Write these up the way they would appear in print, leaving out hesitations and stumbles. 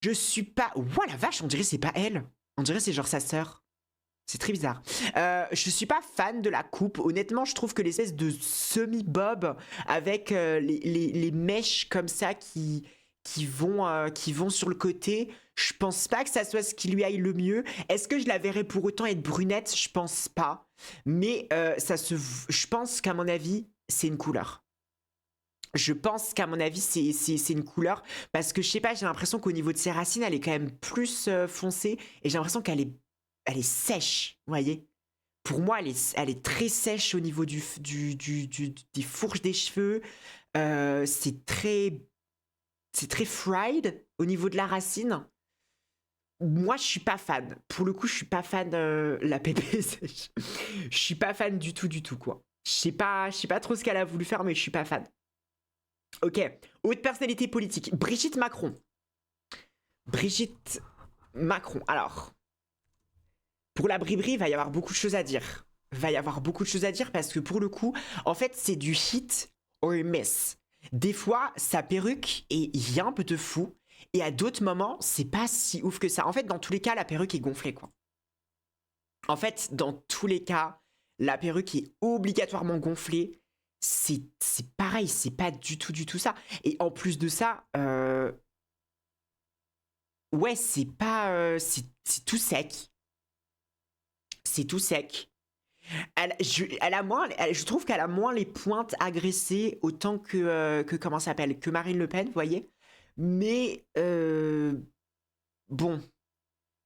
Je suis pas... Ouah la vache, on dirait c'est pas elle. On dirait c'est genre sa sœur. C'est très bizarre. Je suis pas fan de la coupe. Honnêtement, je trouve que l'espèce de semi-bob avec les mèches comme ça qui vont sur le côté, je pense pas que ça soit ce qui lui aille le mieux. Est-ce que je la verrais pour autant être brunette? Je pense pas. Mais je pense qu'à mon avis, c'est une couleur. Je pense qu'à mon avis, c'est une couleur. Parce que je sais pas, j'ai l'impression qu'au niveau de ses racines, elle est quand même plus foncée. Et j'ai l'impression elle est sèche, vous voyez. Pour moi, elle est très sèche au niveau des fourches des cheveux. C'est très fried au niveau de la racine. Moi, je suis pas fan. Pour le coup, je suis pas fan la pépé sèche. Je suis pas fan du tout, quoi. Je sais pas trop ce qu'elle a voulu faire, mais je suis pas fan. Ok. Haute personnalité politique. Brigitte Macron. Brigitte Macron. Alors, pour la bribri, il va y avoir beaucoup de choses à dire. Va y avoir beaucoup de choses à dire parce que pour le coup, en fait, c'est du hit or miss. Des fois, sa perruque est un peu de fou. Et à d'autres moments, c'est pas si ouf que ça. En fait, dans tous les cas, la perruque est gonflée, quoi. En fait, dans tous les cas, la perruque est obligatoirement gonflée. C'est pareil, c'est pas du tout ça. Et en plus de ça, ouais, c'est pas... c'est tout sec. C'est tout sec. Je trouve qu'elle a moins les pointes agressées autant que comment ça s'appelle, que Marine Le Pen, vous voyez. Mais bon,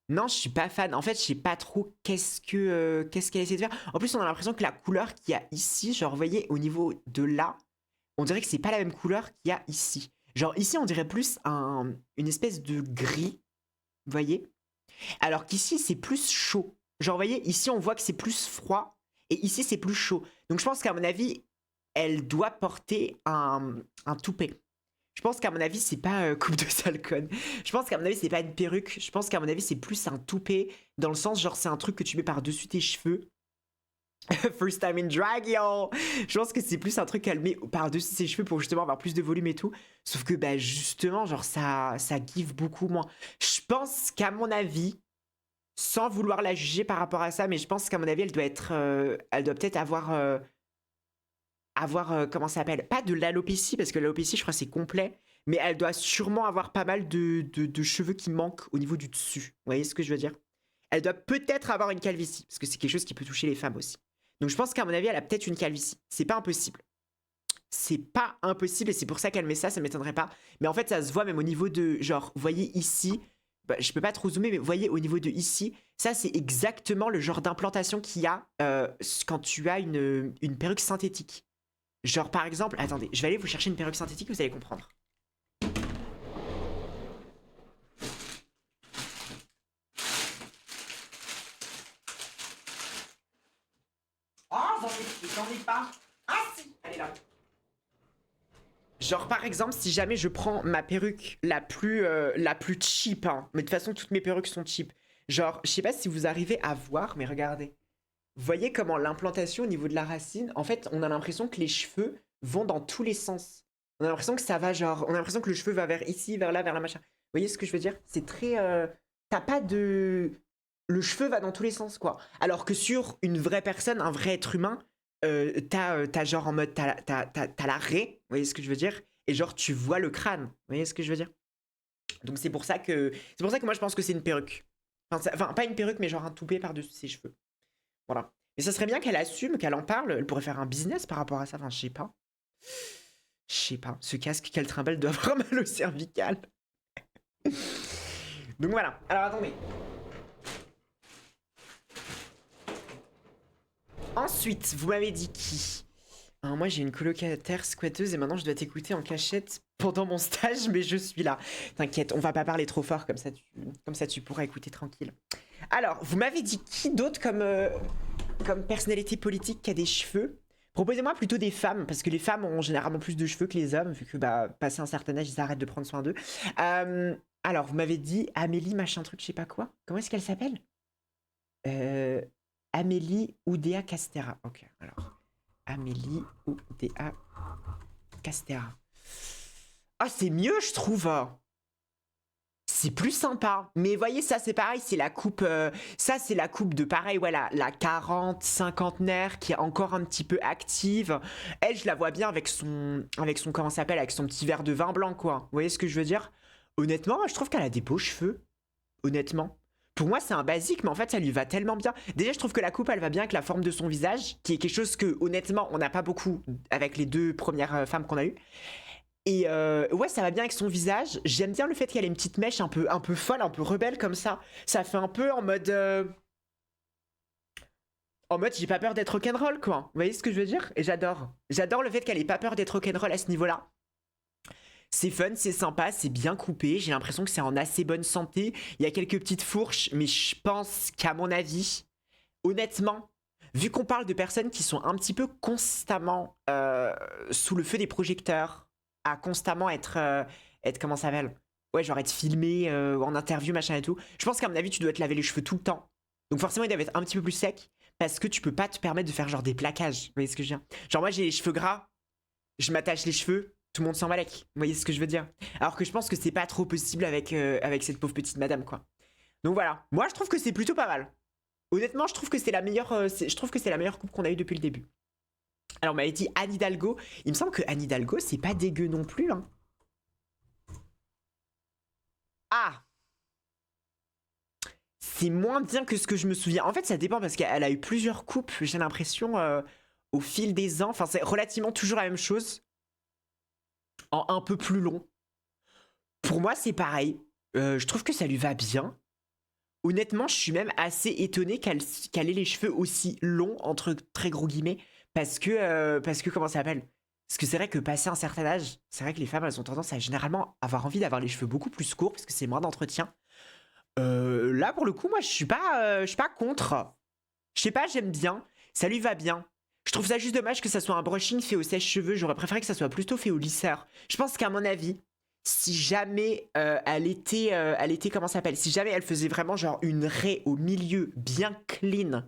non, je suis pas fan. En fait, je sais pas trop qu'est-ce qu'elle essaie de faire. En plus, on a l'impression que la couleur qu'il y a ici, genre, vous voyez, au niveau de là, on dirait que c'est pas la même couleur qu'il y a ici. Genre ici, on dirait plus une espèce de gris, vous voyez. Alors qu'ici, c'est plus chaud. Genre, vous voyez, ici, on voit que c'est plus froid. Et ici, c'est plus chaud. Donc, je pense qu'à mon avis, elle doit porter un toupet. Je pense qu'à mon avis, c'est pas coupe de salcone. Je pense qu'à mon avis, c'est pas une perruque. Je pense qu'à mon avis, c'est plus un toupet. Dans le sens, genre, c'est un truc que tu mets par-dessus tes cheveux. First time in drag, yo! Je pense que c'est plus un truc qu'elle met par-dessus ses cheveux pour justement avoir plus de volume et tout. Sauf que, bah, justement, genre, ça give beaucoup moins. Je pense qu'à mon avis, sans vouloir la juger par rapport à ça, mais je pense qu'à mon avis, elle doit peut-être avoir comment ça s'appelle? Pas de l'alopécie, parce que l'alopécie, je crois, c'est complet, mais elle doit sûrement avoir pas mal de cheveux qui manquent au niveau du dessus. Vous voyez ce que je veux dire? Elle doit peut-être avoir une calvitie, parce que c'est quelque chose qui peut toucher les femmes aussi. Donc je pense qu'à mon avis, elle a peut-être une calvitie. C'est pas impossible. C'est pas impossible, et c'est pour ça qu'elle met ça, ça m'étonnerait pas. Mais en fait, ça se voit même au niveau de, genre, vous voyez ici, bah, je peux pas trop zoomer, mais vous voyez au niveau de ici, ça c'est exactement le genre d'implantation qu'il y a quand tu as une perruque synthétique. Genre par exemple, attendez, je vais aller vous chercher une perruque synthétique, vous allez comprendre. Oh, j'en ai pas. Ah si, elle est là. Genre par exemple, si jamais je prends ma perruque la plus cheap, hein, mais de toute façon toutes mes perruques sont cheap. Genre, je sais pas si vous arrivez à voir, mais regardez. Vous voyez comment l'implantation au niveau de la racine, en fait, on a l'impression que les cheveux vont dans tous les sens. On a l'impression que ça va genre, on a l'impression que le cheveu va vers ici, vers là, machin. Vous voyez ce que je veux dire? C'est très, t'as pas de, le cheveu va dans tous les sens quoi. Alors que sur une vraie personne, un vrai être humain, t'as genre en mode, t'as la raie, vous voyez ce que je veux dire? Et genre tu vois le crâne, vous voyez ce que je veux dire? Donc c'est pour ça que moi je pense que c'est une perruque. Enfin, pas une perruque, mais genre un toupet par-dessus ses cheveux. Voilà. Mais ça serait bien qu'elle assume, qu'elle en parle. Elle pourrait faire un business par rapport à ça. Enfin, je sais pas. Je sais pas. Ce casque qu'elle trimballe doit avoir mal au cervical. Donc voilà. Alors attendez. Ensuite, vous m'avez dit qui? Alors, moi, j'ai une colocataire squatteuse et maintenant je dois t'écouter en cachette pendant mon stage, mais je suis là. T'inquiète, on va pas parler trop fort, comme ça tu pourras écouter tranquille. Alors, vous m'avez dit qui d'autre comme personnalité politique qui a des cheveux? Proposez-moi plutôt des femmes, parce que les femmes ont généralement plus de cheveux que les hommes, vu que, bah, passé un certain âge, ils arrêtent de prendre soin d'eux. Alors, vous m'avez dit Amélie, machin truc, je sais pas quoi. Comment est-ce qu'elle s'appelle? euh, Amélie Oudéa Castera. Ok, alors. Amélie Oudéa Castera. Ah, c'est mieux, je trouve. c'est plus sympa. Mais voyez, ça c'est pareil, c'est la coupe, ça c'est la coupe de pareil, voilà, la 40, cinquantenaire qui est encore un petit peu active. Elle, je la vois bien avec son, comment ça s'appelle, avec son petit verre de vin blanc, quoi. Vous voyez ce que je veux dire? Honnêtement, moi, je trouve qu'elle a des beaux cheveux. Honnêtement. Pour moi, c'est un basique, mais en fait, ça lui va tellement bien. Déjà, je trouve que la coupe, elle va bien avec la forme de son visage, qui est quelque chose que, honnêtement, on n'a pas beaucoup avec les deux premières femmes qu'on a eues. Et ouais, ça va bien avec son visage. J'aime bien le fait qu'elle ait une petite mèche un peu folle, un peu rebelle comme ça. Ça fait un peu en mode. En mode, j'ai pas peur d'être rock'n'roll, quoi. Vous voyez ce que je veux dire? Et j'adore. J'adore le fait qu'elle ait pas peur d'être rock'n'roll à ce niveau-là. C'est fun, c'est sympa, c'est bien coupé. J'ai l'impression que c'est en assez bonne santé. Il y a quelques petites fourches, mais je pense qu'à mon avis, honnêtement, vu qu'on parle de personnes qui sont un petit peu constamment sous le feu des projecteurs, à constamment être comment ça s'appelle? Ouais, genre être filmé en interview, machin et tout. Je pense qu'à mon avis, tu dois te laver les cheveux tout le temps. Donc forcément, ils doivent être un petit peu plus secs parce que tu peux pas te permettre de faire genre des plaquages. Vous voyez ce que je veux dire? Genre moi, j'ai les cheveux gras, je m'attache les cheveux, tout le monde s'en balèque. Vous voyez ce que je veux dire? Alors que je pense que c'est pas trop possible avec cette pauvre petite madame, quoi. Donc voilà, moi je trouve que c'est plutôt pas mal. Honnêtement, je trouve que c'est la meilleure, je trouve que c'est la meilleure coupe qu'on a eue depuis le début. Alors, on m'avait dit Anne Hidalgo. Il me semble que Anne Hidalgo, c'est pas dégueu non plus. Hein. Ah, c'est moins bien que ce que je me souviens. En fait, ça dépend parce qu'elle a eu plusieurs coupes, j'ai l'impression, au fil des ans. Enfin, c'est relativement toujours la même chose, en un peu plus long. Pour moi, c'est pareil. Je trouve que ça lui va bien. Honnêtement, je suis même assez étonné qu'elle ait les cheveux aussi longs, entre très gros guillemets, parce que comment ça s'appelle? Parce que c'est vrai que passé un certain âge, c'est vrai que les femmes, elles ont tendance à généralement avoir envie d'avoir les cheveux beaucoup plus courts, parce que c'est moins d'entretien. Là, pour le coup, moi, je suis pas contre. Je sais pas, j'aime bien. Ça lui va bien. Je trouve ça juste dommage que ça soit un brushing fait au sèche-cheveux. J'aurais préféré que ça soit plutôt fait au lisseur. Je pense qu'à mon avis, si jamais elle était, comment ça s'appelle? Si jamais elle faisait vraiment genre une raie au milieu bien clean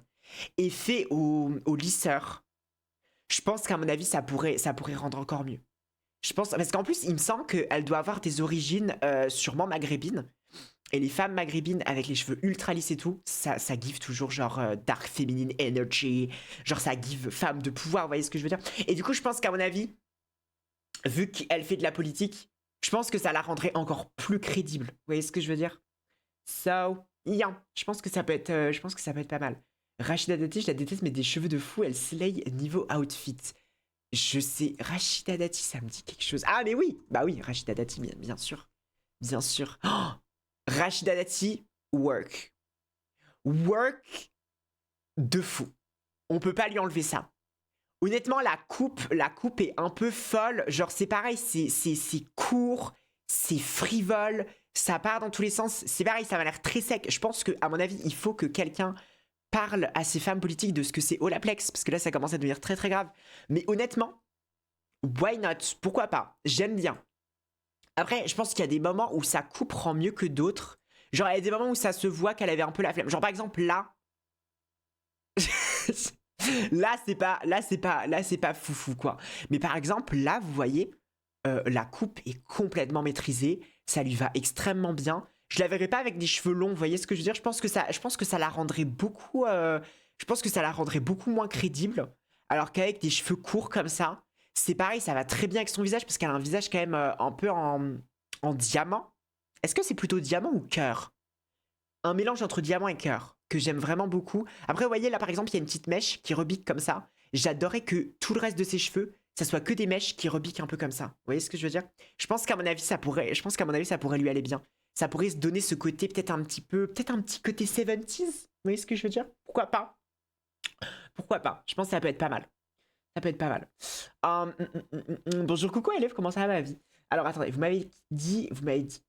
et fait au lisseur, je pense qu'à mon avis, ça pourrait rendre encore mieux. Je pense, parce qu'en plus, il me semble qu'elle doit avoir des origines sûrement maghrébines. Et les femmes maghrébines avec les cheveux ultra lisses et tout, ça give toujours genre dark feminine energy, genre ça give femme de pouvoir, vous voyez ce que je veux dire? Et du coup, je pense qu'à mon avis, vu qu'elle fait de la politique, je pense que ça la rendrait encore plus crédible. Vous voyez ce que je veux dire? So, yeah, je pense que ça peut être, je pense que ça peut être pas mal. Rachida Dati, je la déteste, mais des cheveux de fou, elle slay niveau outfit. Je sais, Rachida Dati, ça me dit quelque chose. Ah, mais oui, bah oui, Rachida Dati, bien sûr. Bien sûr. Oh, Rachida Dati, work. Work de fou. On peut pas lui enlever ça. Honnêtement, la coupe est un peu folle. Genre, c'est pareil, c'est court, c'est frivole, ça part dans tous les sens. C'est pareil, ça m'a l'air très sec. Je pense que, à mon avis, il faut que quelqu'un parle à ces femmes politiques de ce que c'est Olaplex, parce que là, ça commence à devenir très très grave. Mais honnêtement, why not? Pourquoi pas? J'aime bien. Après, je pense qu'il y a des moments où ça coupe rend mieux que d'autres. Genre, il y a des moments où ça se voit qu'elle avait un peu la flemme. Genre, par exemple, là. Là, c'est pas foufou, quoi. Mais par exemple, là, vous voyez, la coupe est complètement maîtrisée. Ça lui va extrêmement bien. Je la verrais pas avec des cheveux longs, vous voyez ce que je veux dire? Je pense que ça la rendrait beaucoup. Je pense que ça la rendrait beaucoup moins crédible. Alors qu'avec des cheveux courts comme ça, c'est pareil, ça va très bien avec son visage parce qu'elle a un visage quand même un peu en diamant. Est-ce que c'est plutôt diamant ou cœur? Un mélange entre diamant et cœur que j'aime vraiment beaucoup. Après, vous voyez là par exemple, il y a une petite mèche qui rebique comme ça. J'adorais que tout le reste de ses cheveux, ça soit que des mèches qui rebiquent un peu comme ça. Vous voyez ce que je veux dire? Je pense qu'à mon avis, je pense qu'à mon avis, ça pourrait lui aller bien. Ça pourrait se donner ce côté peut-être un petit peu, peut-être un petit côté 70s. Vous voyez ce que je veux dire? Pourquoi pas? Pourquoi pas? Je pense que ça peut être pas mal. Ça peut être pas mal. Bonjour, coucou élève, comment ça va ma vie? Alors attendez, vous m'avez dit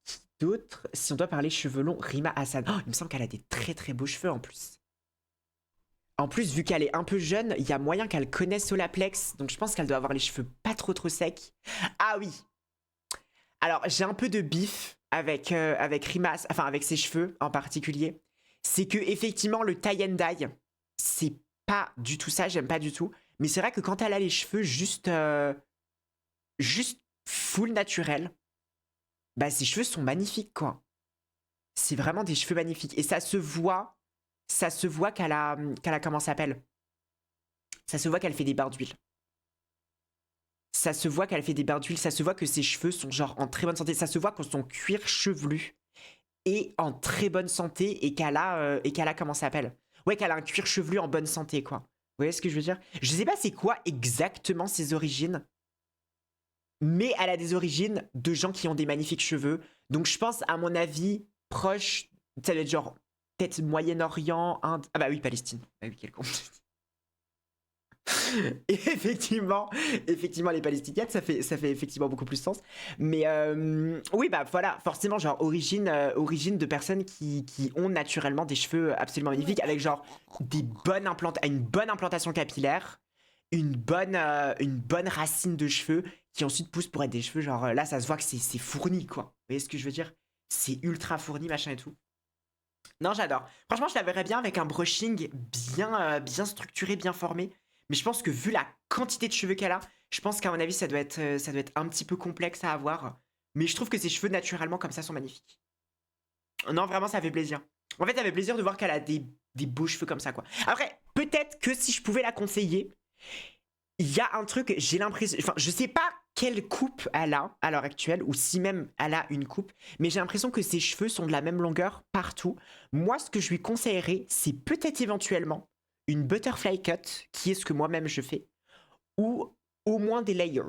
qui d'autre? Si on doit parler cheveux longs, Rima Hassan. Oh, il me semble qu'elle a des très très beaux cheveux en plus. En plus, vu qu'elle est un peu jeune, il y a moyen qu'elle connaisse Solaplex, donc je pense qu'elle doit avoir les cheveux pas trop trop secs. Ah oui. Alors j'ai un peu de bif avec Rima, enfin avec ses cheveux en particulier. C'est que effectivement le tie and dye, c'est pas du tout ça, j'aime pas du tout. Mais c'est vrai que quand elle a les cheveux juste full naturel, bah ses cheveux sont magnifiques quoi. c'est vraiment des cheveux magnifiques. Et ça se voit qu'elle a comment ça s'appelle? Ça se voit qu'elle fait des barres d'huile. Ça se voit qu'elle fait des barres d'huile, ça se voit que ses cheveux sont genre en très bonne santé, ça se voit que son cuir chevelu est en très bonne santé et qu'elle a comment ça s'appelle? Ouais, qu'elle a un cuir chevelu en bonne santé, quoi. Vous voyez ce que je veux dire? Je sais pas c'est quoi exactement ses origines, mais elle a des origines de gens qui ont des magnifiques cheveux. Donc je pense, à mon avis, proche, ça doit être genre peut-être Moyen-Orient, Inde. Ah bah oui, Palestine. Ah oui, quel con. Et effectivement, les Palestiniennes, ça fait effectivement beaucoup plus sens. Mais oui, bah voilà, forcément, genre origine de personnes qui ont naturellement des cheveux absolument magnifiques, avec genre une bonne implantation capillaire, une bonne racine de cheveux qui ensuite poussent pour être des cheveux, genre là, ça se voit que c'est fourni, quoi. Vous voyez ce que je veux dire? C'est ultra fourni, machin et tout. Non, j'adore. Franchement, je la verrais bien avec un brushing bien structuré, bien formé. Mais je pense que vu la quantité de cheveux qu'elle a, je pense qu'à mon avis, ça doit être un petit peu complexe à avoir. Mais je trouve que ses cheveux, naturellement, comme ça, sont magnifiques. Non, vraiment, ça fait plaisir. En fait, ça fait plaisir de voir qu'elle a des beaux cheveux comme ça, quoi. Après, peut-être que si je pouvais la conseiller, il y a un truc, j'ai l'impression... Enfin, je sais pas quelle coupe elle a à l'heure actuelle, ou si même elle a une coupe, mais j'ai l'impression que ses cheveux sont de la même longueur partout. Moi, ce que je lui conseillerais, c'est peut-être éventuellement une butterfly cut, qui est ce que moi-même je fais, ou au moins des layers.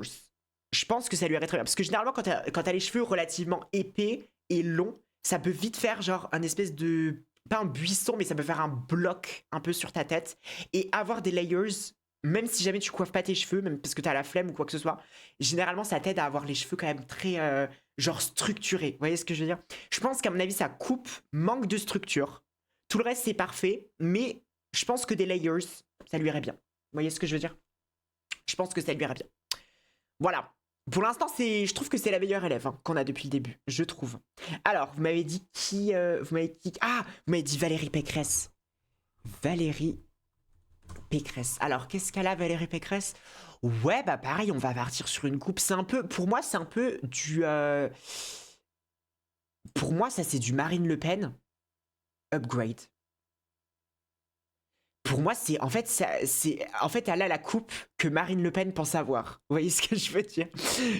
Je pense que ça lui irait très bien. Parce que généralement, quand t'as les cheveux relativement épais et longs, ça peut vite faire genre un espèce de... Pas un buisson, mais ça peut faire un bloc un peu sur ta tête. Et avoir des layers, même si jamais tu coiffes pas tes cheveux, même parce que t'as la flemme ou quoi que ce soit, généralement ça t'aide à avoir les cheveux quand même très genre structurés. Vous voyez ce que je veux dire? Je pense qu'à mon avis, sa coupe manque de structure. Tout le reste, c'est parfait, mais je pense que des layers, ça lui irait bien. Vous voyez ce que je veux dire? Je pense que ça lui irait bien. Voilà. Pour l'instant, je trouve que c'est la meilleure élève qu'on a depuis le début, je trouve. Alors, vous m'avez dit qui, vous m'avez dit Valérie Pécresse. Valérie Pécresse. Alors, qu'est-ce qu'elle a, Valérie Pécresse? Ouais, bah pareil, on va partir sur une coupe. C'est un peu, pour moi, c'est un peu du... Pour moi, ça, c'est du Marine Le Pen upgrade. Pour moi, c'est en fait, en fait, elle a la coupe que Marine Le Pen pense avoir. Vous voyez ce que je veux dire?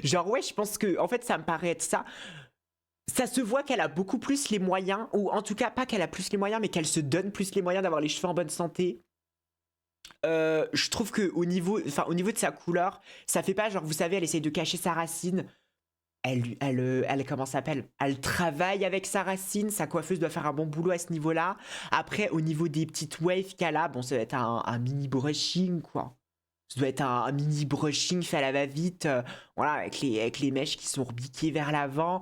Genre, ouais, je pense que, en fait, ça me paraît être ça. Ça se voit qu'elle a beaucoup plus les moyens, ou en tout cas, pas qu'elle a plus les moyens, mais qu'elle se donne plus les moyens d'avoir les cheveux en bonne santé. Je trouve que au niveau de sa couleur, ça fait pas genre, vous savez, elle essaye de cacher sa racine. Comment ça s'appelle? Elle travaille avec sa racine, sa coiffeuse doit faire un bon boulot à ce niveau-là. Après, au niveau des petites waves qu'elle a, bon, ça doit être un mini brushing, quoi. Ça doit être un mini brushing fait à la va-vite, voilà, avec les mèches qui sont rebiquées vers l'avant.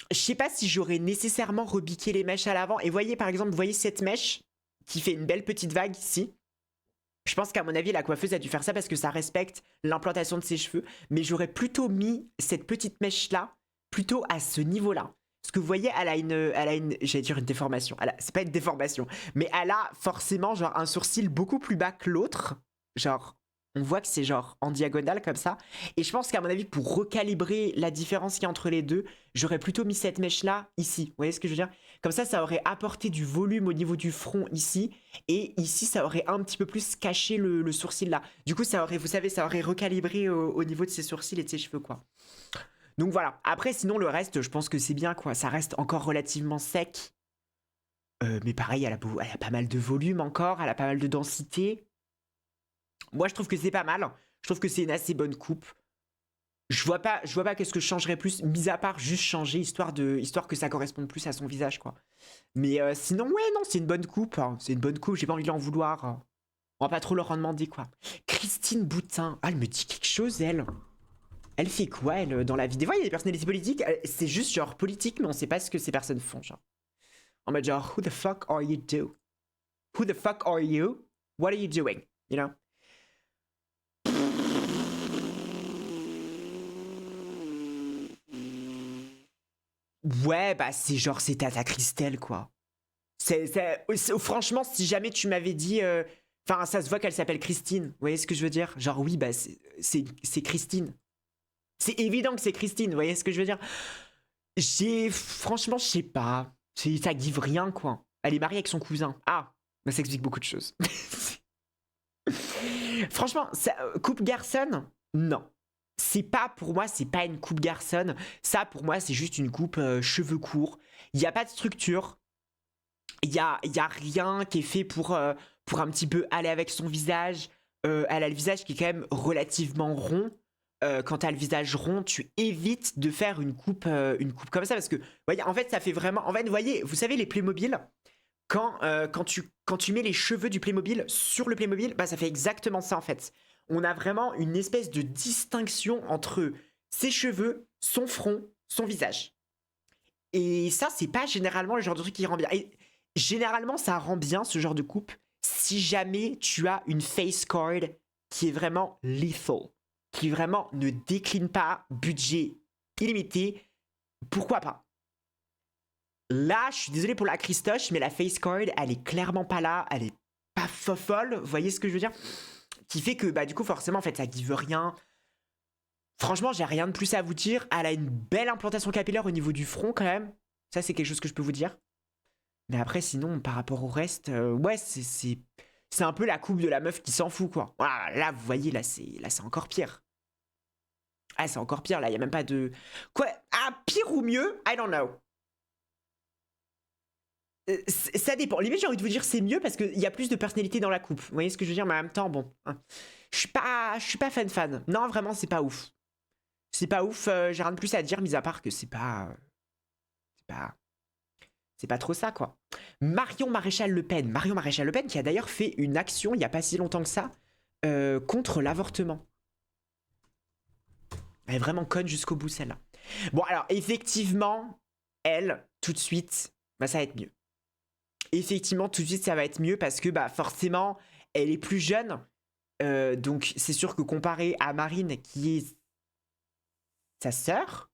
Je sais pas si j'aurais nécessairement rebiqué les mèches à l'avant. Et voyez, par exemple, vous voyez cette mèche qui fait une belle petite vague ici. Je pense qu'à mon avis, la coiffeuse a dû faire ça parce que ça respecte l'implantation de ses cheveux. Mais j'aurais plutôt mis cette petite mèche-là, plutôt à ce niveau-là. Parce que vous voyez, elle a une, j'allais dire une déformation. C'est pas une déformation, mais elle a forcément genre un sourcil beaucoup plus bas que l'autre. Genre, on voit que c'est genre en diagonale comme ça. Et je pense qu'à mon avis, pour recalibrer la différence qu'il y a entre les deux, j'aurais plutôt mis cette mèche-là ici. Vous voyez ce que je veux dire? Comme ça aurait apporté du volume au niveau du front ici. Et ici, ça aurait un petit peu plus caché le sourcil là. Du coup, ça aurait, vous savez, ça aurait recalibré au niveau de ses sourcils et de ses cheveux, quoi. Donc voilà. Après, sinon, le reste, je pense que c'est bien, quoi. Ça reste encore relativement sec. Mais pareil, elle a pas mal de volume encore. Elle a pas mal de densité. Moi, je trouve que c'est pas mal. Je trouve que c'est une assez bonne coupe. Je vois pas qu'est-ce que je changerais plus, mis à part juste changer, histoire que ça corresponde plus à son visage, quoi. Mais sinon, ouais, non, c'est une bonne coupe. Hein. C'est une bonne coupe, j'ai pas envie de l'en vouloir. Hein. On va pas trop leur en demander, quoi. Christine Boutin. Ah, elle me dit quelque chose, elle. Elle fait quoi, elle, dans la vie? Des fois, il y a des personnalités politiques, c'est juste genre politique, mais on sait pas ce que ces personnes font, genre. En mode genre, who the fuck are you do? Who the fuck are you? What are you doing? You know? Ouais, bah c'est genre, c'est Tata Christelle, quoi. Franchement, si jamais tu m'avais dit... Enfin, ça se voit qu'elle s'appelle Christine. Vous voyez ce que je veux dire? Genre, oui, bah c'est Christine. C'est évident que c'est Christine, vous voyez ce que je veux dire? Franchement, je sais pas. Ça give rien, quoi. Elle est mariée avec son cousin. Ah, bah ça explique beaucoup de choses. Franchement, coupe garçon, non. C'est pas, pour moi, c'est pas une coupe garçon. Ça, pour moi, c'est juste une coupe cheveux courts. Il n'y a pas de structure. Il y a rien qui est fait pour un petit peu aller avec son visage. Elle a le visage qui est quand même relativement rond. Quand t'as le visage rond, tu évites de faire une coupe comme ça parce que, voyez, en fait, ça fait vraiment. En fait, vous voyez, vous savez les Playmobil, quand tu mets les cheveux du Playmobil sur le Playmobil, bah ça fait exactement ça en fait. On a vraiment une espèce de distinction entre ses cheveux, son front, son visage. Et ça, c'est pas généralement le genre de truc qui rend bien. Et généralement, ça rend bien ce genre de coupe si jamais tu as une face card qui est vraiment lethal, qui vraiment ne décline pas, budget illimité. Pourquoi pas? Là, je suis désolé pour la Christoche, mais la face card, elle est clairement pas là, elle est pas fofolle, vous voyez ce que je veux dire? Qui fait que, bah, du coup, forcément, en fait, ça give rien. Franchement, j'ai rien de plus à vous dire. Elle a une belle implantation capillaire au niveau du front, quand même. Ça, c'est quelque chose que je peux vous dire. Mais après, sinon, par rapport au reste, ouais, c'est un peu la coupe de la meuf qui s'en fout, quoi. Voilà, là, vous voyez, là, c'est encore pire. Ah, c'est encore pire, là, il y a même pas de... Quoi? Ah, pire ou mieux? I don't know. Ça dépend. Limite, j'ai envie de vous dire c'est mieux parce qu'il y a plus de personnalité dans la coupe. Vous voyez ce que je veux dire? Mais en même temps, bon. Hein. Je suis pas fan. Non, vraiment, c'est pas ouf. C'est pas ouf. J'ai rien de plus à dire, mis à part que c'est pas. C'est pas. C'est pas trop ça, quoi. Marion Maréchal Le Pen. Marion Maréchal Le Pen qui a d'ailleurs fait une action il y a pas si longtemps que ça contre l'avortement. Elle est vraiment conne jusqu'au bout, celle-là. Bon, alors, effectivement, elle, tout de suite, bah, ça va être mieux. Effectivement, tout de suite, ça va être mieux parce que bah, forcément, elle est plus jeune. Donc, c'est sûr que comparé à Marine, qui est sa sœur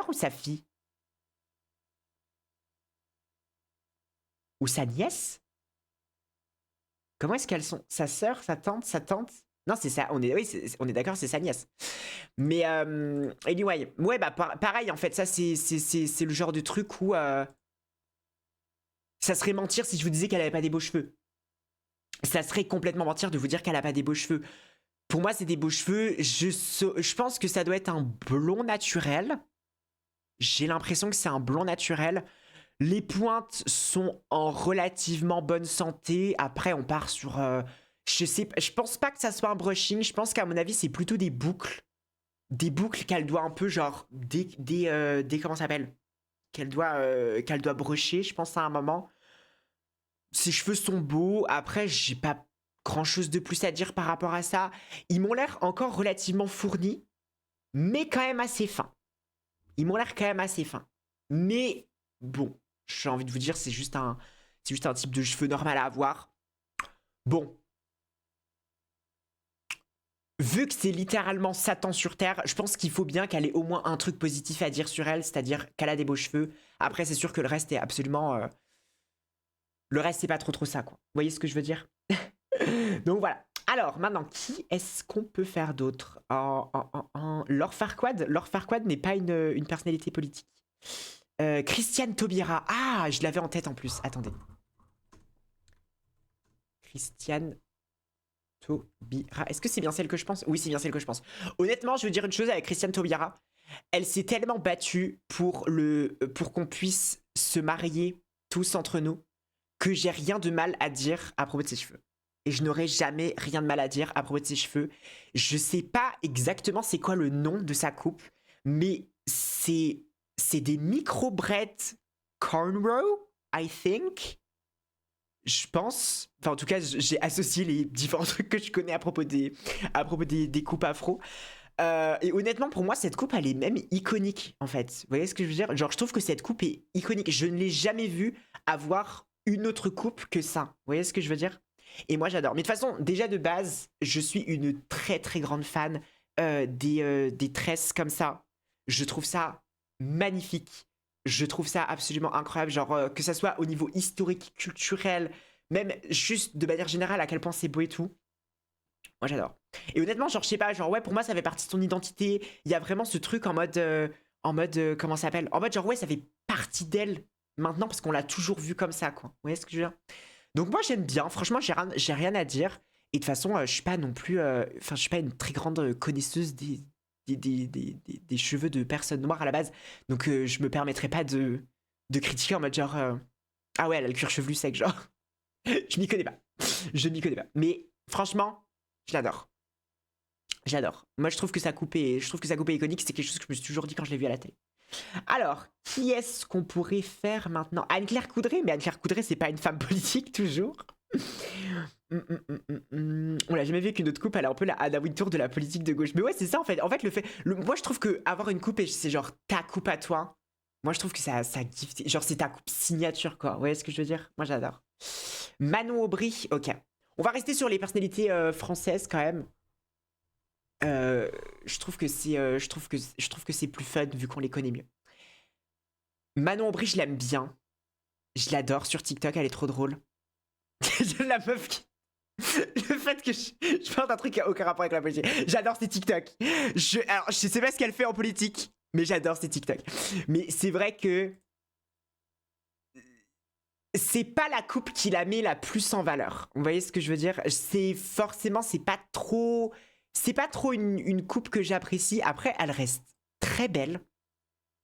ou sa fille? Ou sa nièce? Comment est-ce qu'elles sont? Sa sœur, sa tante? Non, c'est ça. Oui, on est d'accord, c'est sa nièce. Mais, anyway, ouais, bah, pareil, en fait, ça, c'est le genre de truc où ça serait mentir si je vous disais qu'elle avait pas des beaux cheveux. Ça serait complètement mentir de vous dire qu'elle a pas des beaux cheveux. Pour moi, c'est des beaux cheveux. Je pense que ça doit être un blond naturel. J'ai l'impression que c'est un blond naturel. Les pointes sont en relativement bonne santé. Après, on part sur... je pense pas que ça soit un brushing. Je pense qu'à mon avis, c'est plutôt des boucles. Des boucles qu'elle doit un peu genre... comment ça s'appelle? Qu'elle doit brusher, je pense, à un moment. Ses cheveux sont beaux. Après, j'ai pas grand chose de plus à dire par rapport à ça. Ils m'ont l'air encore relativement fournis, mais quand même assez fins. Ils m'ont l'air quand même assez fins. Mais bon, j'ai envie de vous dire, c'est juste un type de cheveux normal à avoir. Bon. Vu que c'est littéralement Satan sur Terre, je pense qu'il faut bien qu'elle ait au moins un truc positif à dire sur elle, c'est-à-dire qu'elle a des beaux cheveux. Après, c'est sûr que le reste est absolument... Le reste, c'est pas trop ça, quoi. Vous voyez ce que je veux dire? Donc voilà. Alors, maintenant, qui est-ce qu'on peut faire d'autre? Laure Farquaad. Laure Farquaad n'est pas une personnalité politique. Christiane Taubira. Ah, je l'avais en tête en plus. Attendez. Christiane Taubira. Est-ce que c'est bien celle que je pense? Oui, c'est bien celle que je pense. Honnêtement, je veux dire une chose avec Christiane Taubira. Elle s'est tellement battue pour qu'on puisse se marier tous entre nous que j'ai rien de mal à dire à propos de ses cheveux. Et je n'aurai jamais rien de mal à dire à propos de ses cheveux. Je sais pas exactement c'est quoi le nom de sa coupe, mais c'est des micro-braids cornrow, I think. Je pense. Enfin, en tout cas, j'ai associé les différents trucs que je connais à propos des coupes afro. Et honnêtement, pour moi, cette coupe, elle est même iconique, en fait. Vous voyez ce que je veux dire? Genre, je trouve que cette coupe est iconique. Je ne l'ai jamais vue avoir une autre coupe que ça. Vous voyez ce que je veux dire? Et moi, j'adore. Mais de toute façon, déjà de base, je suis une très très grande fan des tresses comme ça. Je trouve ça magnifique. Je trouve ça absolument incroyable. Genre, que ça soit au niveau historique, culturel, même juste de manière générale, à quel point c'est beau et tout. Moi, j'adore. Et honnêtement, genre, je sais pas, genre, ouais, pour moi, ça fait partie de son identité. Il y a vraiment ce truc en mode comment ça s'appelle? En mode, genre, ouais, ça fait partie d'elle. maintenant parce qu'on l'a toujours vu comme ça, quoi. Vous voyez ce que je veux dire? Donc moi j'aime bien, franchement j'ai rien à dire. Et de toute façon, je suis pas non plus, enfin je suis pas une très grande connaisseuse des cheveux de personnes noires à la base. Donc je me permettrai pas de critiquer en mode genre, ah ouais elle a le cuir chevelu sec, genre. Je m'y connais pas. Je m'y connais pas. Mais franchement, je l'adore. J'adore. Moi je trouve que je trouve que sa coupe est iconique, c'est quelque chose que je me suis toujours dit quand je l'ai vu à la télé. Alors, qui est-ce qu'on pourrait faire maintenant? Anne-Claire Coudray, mais Anne-Claire Coudray, c'est pas une femme politique, toujours. On l'a jamais vu qu'une autre coupe, elle est un peu la Anna Wintour de la politique de gauche. Mais ouais, c'est ça en fait. En fait, moi je trouve que avoir une coupe, c'est genre ta coupe à toi. Moi je trouve que ça gift. Genre c'est ta coupe signature quoi. Vous voyez ce que je veux dire? Moi j'adore. Manon Aubry, ok. On va rester sur les personnalités françaises quand même. Je trouve que c'est plus fun vu qu'on les connaît mieux. Manon Aubry, je l'aime bien. Je l'adore sur TikTok, elle est trop drôle. La meuf qui... Le fait que je parle d'un truc qui a aucun rapport avec la politique. J'adore ses TikTok. Alors, je sais pas ce qu'elle fait en politique, mais j'adore ses TikTok. Mais c'est vrai que c'est pas la coupe qui la met la plus en valeur. Vous voyez ce que je veux dire? C'est pas trop une coupe que j'apprécie. Après, elle reste très belle.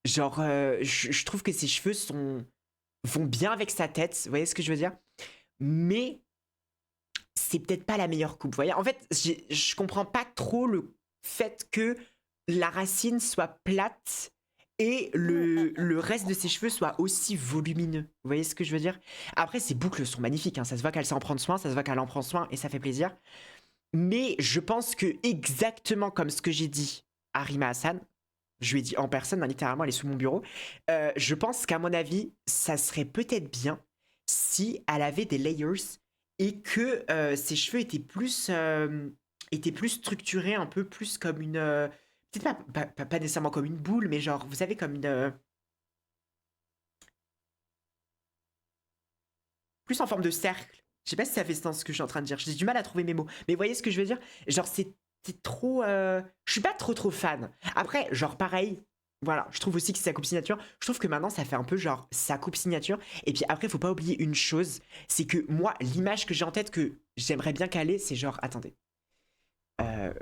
Genre, je trouve que ses cheveux vont bien avec sa tête. Vous voyez ce que je veux dire? Mais c'est peut-être pas la meilleure coupe. Vous voyez? En fait, je comprends pas trop le fait que la racine soit plate et le reste de ses cheveux soit aussi volumineux. Vous voyez ce que je veux dire? Après, ses boucles sont magnifiques. Hein. Ça se voit qu'elle s'en prend soin, ça se voit qu'elle en prend soin et ça fait plaisir. Mais je pense que exactement comme ce que j'ai dit à Rima Hassan, je lui ai dit en personne, hein, littéralement, elle est sous mon bureau. Je pense qu'à mon avis, ça serait peut-être bien si elle avait des layers et que ses cheveux étaient plus structurés, un peu plus comme une... peut-être pas nécessairement comme une boule, mais genre, vous savez, comme une... plus en forme de cercle. Je sais pas si ça fait sens ce que je suis en train de dire. J'ai du mal à trouver mes mots. Mais vous voyez ce que je veux dire? Genre, c'est trop... Je suis pas trop fan. Après, genre, pareil, voilà, je trouve aussi que c'est sa coupe signature. Je trouve que maintenant, ça fait un peu genre sa coupe signature. Et puis après, faut pas oublier une chose, c'est que moi, l'image que j'ai en tête que j'aimerais bien caler, c'est genre, attendez. Euh,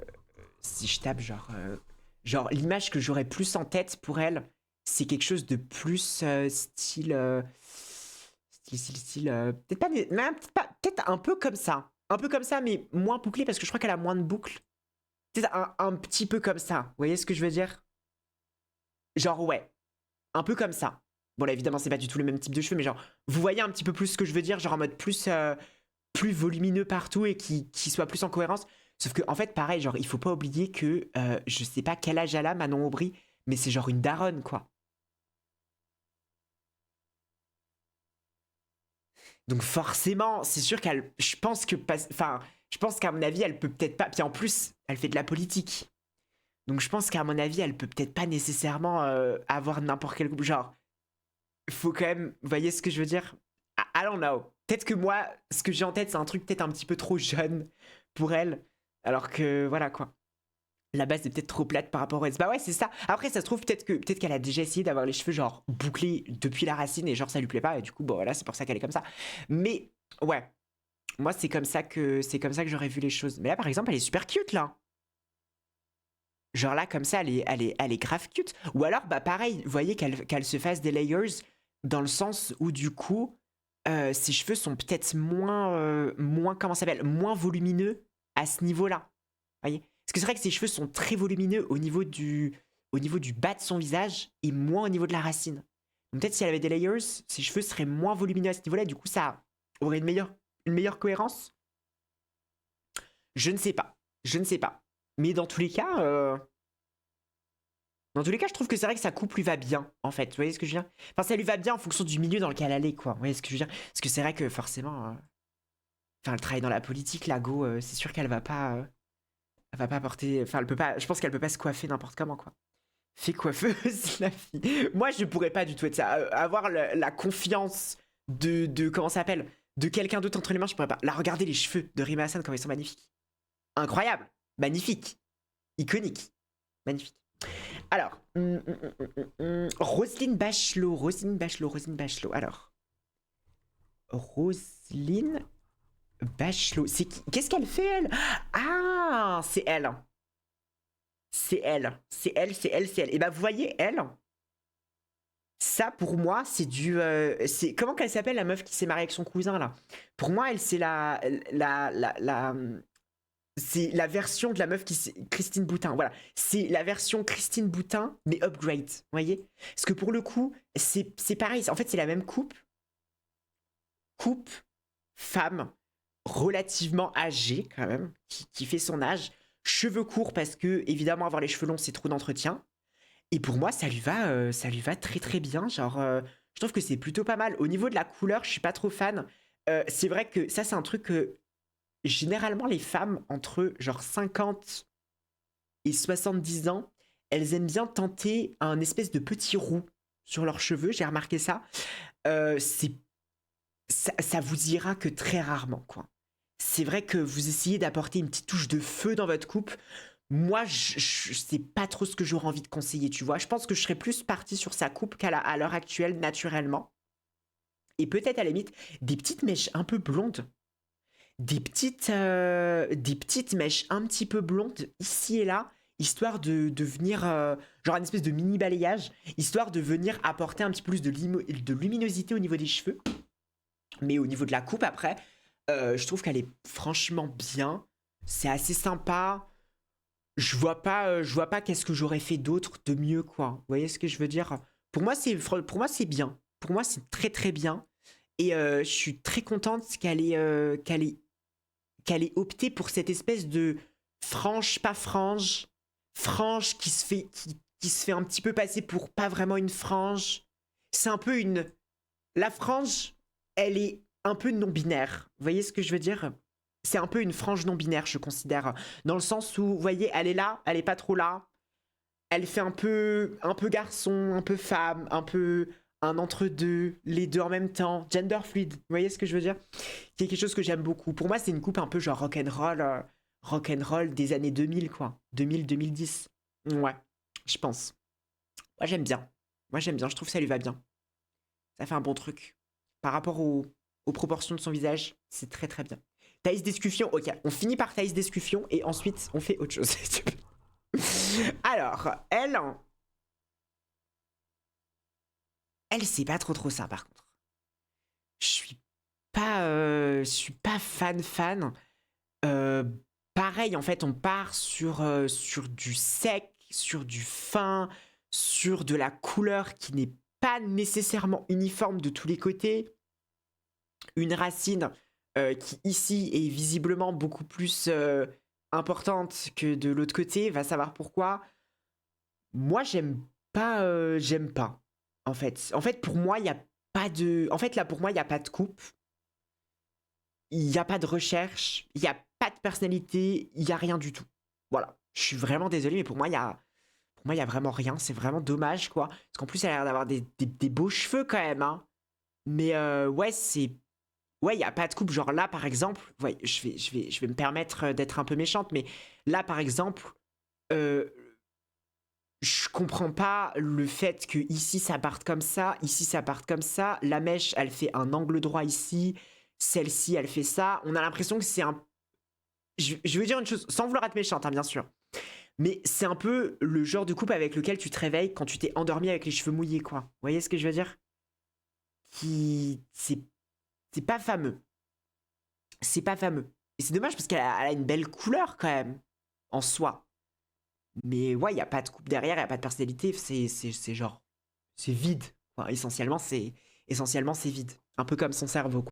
si je tape genre l'image que j'aurais plus en tête pour elle, c'est quelque chose de plus peut-être pas, peut-être un peu comme ça. Un peu comme ça, mais moins bouclé parce que je crois qu'elle a moins de boucles. Peut-être un petit peu comme ça. Vous voyez ce que je veux dire? Genre, ouais. Un peu comme ça. Bon, là, évidemment, c'est pas du tout le même type de cheveux, mais genre, vous voyez un petit peu plus ce que je veux dire, genre en mode plus volumineux partout et qui soit plus en cohérence. Sauf que, en fait, pareil, genre, il faut pas oublier que je sais pas quel âge elle a, Manon Aubry, mais c'est genre une daronne, quoi. Donc, forcément, c'est sûr qu'elle. Je pense que. Enfin, je pense qu'à mon avis, elle peut peut-être pas. Puis en plus, elle fait de la politique. Donc, je pense qu'à mon avis, elle peut peut-être pas nécessairement avoir n'importe quel groupe. Genre, faut quand même. Vous voyez ce que je veux dire? I don't know. Peut-être que moi, ce que j'ai en tête, c'est un truc peut-être un petit peu trop jeune pour elle. Alors que, voilà, quoi. La base est peut-être trop plate par rapport au reste. Bah ouais, c'est ça. Après, ça se trouve peut-être qu'elle a déjà essayé d'avoir les cheveux genre bouclés depuis la racine et genre ça lui plaît pas et du coup bon voilà, c'est pour ça qu'elle est comme ça. Mais ouais, moi c'est comme ça que j'aurais vu les choses. Mais là par exemple, elle est super cute là. Genre là comme ça, elle est grave cute. Ou alors bah pareil, vous voyez qu'elle se fasse des layers dans le sens où du coup ses cheveux sont peut-être moins comment ça s'appelle, moins volumineux à ce niveau-là. Voyez? Parce que c'est vrai que ses cheveux sont très volumineux au niveau du bas de son visage et moins au niveau de la racine. Donc peut-être si elle avait des layers, ses cheveux seraient moins volumineux à ce niveau-là, et du coup ça aurait une meilleure cohérence. Je ne sais pas. Je ne sais pas. Mais dans tous les cas, je trouve que c'est vrai que sa coupe lui va bien, en fait. Vous voyez ce que je veux dire? Enfin, ça lui va bien en fonction du milieu dans lequel elle est, quoi. Vous voyez ce que je veux dire? Parce que c'est vrai que forcément, enfin, elle travaille dans la politique, la go, c'est sûr qu'elle va pas. Elle va pas porter. Enfin, elle peut pas. Je pense qu'elle peut pas se coiffer n'importe comment, quoi. Fille coiffeuse, la fille. Moi, je pourrais pas du tout être ça. Avoir la confiance comment ça s'appelle? De quelqu'un d'autre entre les mains, je pourrais pas. Là, regardez les cheveux de Rima Hassan, comme ils sont magnifiques. Incroyable. Magnifique. Iconique. Magnifique. Alors, Roselyne Bachelot, Roselyne Bachelot, Roselyne Bachelot. Alors, Roselyne Bachelot. C'est qui? Qu'est-ce qu'elle fait, elle? Ah, c'est elle. C'est elle. C'est elle, c'est elle, c'est elle. Et bah, vous voyez, elle, ça, pour moi, c'est du... c'est comment qu'elle s'appelle, la meuf qui s'est mariée avec son cousin, là? Pour moi, elle, c'est la c'est la version de la meuf Christine Boutin, voilà. C'est la version Christine Boutin, mais upgrade, vous voyez? Parce que pour le coup, c'est pareil. En fait, c'est la même coupe. Coupe, femme, relativement âgée, quand même, qui fait son âge. Cheveux courts, parce que, évidemment, avoir les cheveux longs, c'est trop d'entretien. Et pour moi, ça lui va très très bien. Genre, je trouve que c'est plutôt pas mal. Au niveau de la couleur, je suis pas trop fan. C'est vrai que ça, c'est un truc que généralement les femmes entre genre 50 et 70 ans, elles aiment bien tenter un espèce de petit roux sur leurs cheveux. J'ai remarqué ça. C'est ça vous ira que très rarement, quoi. C'est vrai que vous essayez d'apporter une petite touche de feu dans votre coupe. Moi, je sais pas trop ce que j'aurais envie de conseiller, tu vois. Je pense que je serais plus partie sur sa coupe à l'heure actuelle, naturellement. Et peut-être à la limite, des petites mèches un peu blondes. Des petites mèches un petit peu blondes, ici et là, histoire de venir, genre une espèce de mini balayage, histoire de venir apporter un petit peu plus de luminosité au niveau des cheveux. Mais au niveau de la coupe, après, je trouve qu'elle est franchement bien. C'est assez sympa. Je vois pas qu'est-ce que j'aurais fait d'autre de mieux, quoi. Vous voyez ce que je veux dire? Pour moi, c'est bien. Pour moi, c'est très très bien. Et je suis très contente qu'elle ait opté pour cette espèce de frange, pas frange, frange qui se fait un petit peu passer pour pas vraiment une frange. C'est un peu une. La frange, elle est un peu non-binaire. Vous voyez ce que je veux dire? C'est un peu une frange non-binaire, je considère. Dans le sens où, vous voyez, elle est là, elle est pas trop là. Elle fait un peu garçon, un peu femme, un peu un entre-deux, les deux en même temps, gender fluid. Vous voyez ce que je veux dire? C'est quelque chose que j'aime beaucoup. Pour moi, c'est une coupe un peu genre rock'n'roll des années 2000, quoi. 2000-2010. Ouais, je pense. Moi, j'aime bien. Moi, j'aime bien. Je trouve que ça lui va bien. Ça fait un bon truc. Par rapport aux proportions de son visage, c'est très très bien. Thaïs Descuffion, ok, on finit par Thaïs Descuffion et ensuite on fait autre chose. Alors, elle c'est pas trop ça par contre. Je suis pas fan. Euh, Pareil, en fait, on part sur du sec, sur du fin, sur de la couleur qui n'est pas nécessairement uniforme de tous les côtés. Une racine qui ici est visiblement beaucoup plus importante que de l'autre côté, va savoir pourquoi. Moi, j'aime pas. En fait, pour moi, il y a pas de. En fait, là, pour moi, il y a pas de coupe, il y a pas de recherche, il y a pas de personnalité, il y a rien du tout. Voilà. Je suis vraiment désolé, mais pour moi, il y a vraiment rien. C'est vraiment dommage, quoi. Parce qu'en plus, elle a l'air d'avoir des beaux cheveux quand même, hein. Mais ouais, c'est ouais, il y a pas de coupe. Genre là, par exemple, ouais, je vais me permettre d'être un peu méchante, mais là, par exemple, euh, je comprends pas le fait que ici ça parte comme ça, ici ça parte comme ça. La mèche, elle fait un angle droit ici. Celle-ci, elle fait ça. On a l'impression que c'est un. Je veux dire une chose, sans vouloir être méchante, hein, bien sûr. Mais c'est un peu le genre de coupe avec lequel tu te réveilles quand tu t'es endormi avec les cheveux mouillés, quoi. Vous voyez ce que je veux dire? Qui. C'est pas fameux. C'est pas fameux. Et c'est dommage parce elle a une belle couleur quand même, en soi. Mais ouais, il n'y a pas de coupe derrière, il n'y a pas de personnalité, c'est genre. C'est vide. Enfin, essentiellement, c'est vide. Un peu comme son cerveau, quoi.